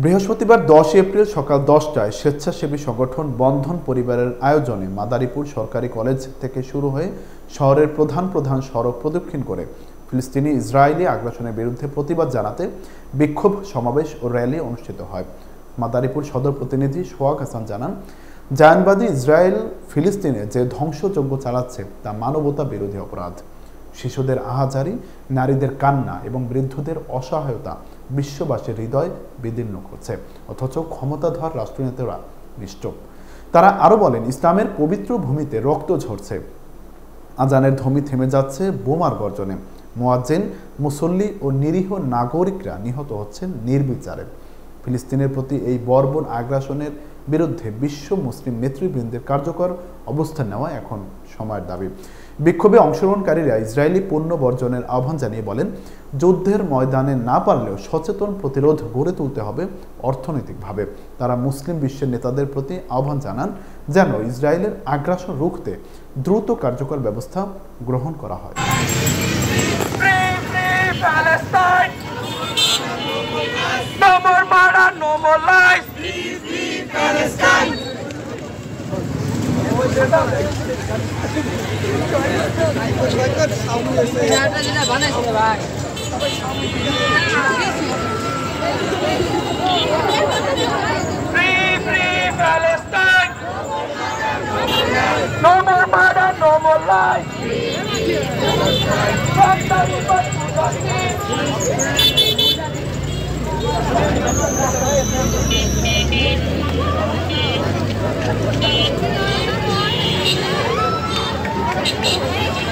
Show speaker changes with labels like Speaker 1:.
Speaker 1: বৃহস্পতিবার 10 এপ্রিল সকাল 10টায় স্বেচ্ছাসেবী সংগঠন বন্ধন পরিবারের আয়োজনে মাদারীপুর সরকারি কলেজ থেকে শুরু হয়ে শহরের প্রধান প্রধান সড়ক প্রদক্ষিণ করে ফিলিস্তিনি ইসরায়েলি আগ্রাসনের বিরুদ্ধে প্রতিবাদ জানাতে বিক্ষোভ সমাবেশ ও র্যালি অনুষ্ঠিত হয়। মাদারীপুর সদর প্রতিনিধি সোহাগ হাসান জানান, জায়নবাদী ইসরায়েল ফিলিস্তিনে যে ধ্বংসযজ্ঞ চালাচ্ছে তা মানবতা বিরোধী অপরাধ। শিশুদের আহাজারি, নারীদের কান্না এবং বৃদ্ধদের অসহায়তা বিশ্ববাসীর হৃদয় বিদীর্ণ করছে, অথচ ক্ষমতাধর রাষ্ট্রনেতারা নিশ্চুপ। তারা আরো বলেন, ইসলামের পবিত্র ভূমিতে রক্ত ঝরছে, আজানের ধ্বনি থেমে যাচ্ছে বোমার গর্জনে, মুয়াজ্জিন, মুসল্লি ও নিরীহ নাগরিকরা নিহত হচ্ছেন নির্বিচারে। ফিলিস্তিনের প্রতি এই বর্বর আগ্রাসনের বিরুদ্ধে বিশ্ব মুসলিম নেতৃবৃন্দের কার্যকর অবস্থান নেওয়া এখন সময়ের দাবি। বিক্ষোভে অংশগ্রহণকারীরা ইসরায়েলি পণ্য বর্জনের আহ্বান জানিয়ে বলেন, যুদ্ধের ময়দানে না পারলেও সচেতন প্রতিরোধ গড়ে তুলতে হবে অর্থনৈতিকভাবে। তারা মুসলিম বিশ্বের নেতাদের প্রতি আহ্বান জানান যেন ইসরায়েলের আগ্রাসন রুখতে দ্রুত কার্যকর ব্যবস্থা গ্রহণ করা হয়।
Speaker 2: No more murder, no more lies. Please leave Palestine. Free, free Palestine. No more murder, no more lies. From the river to the sea. Thank you.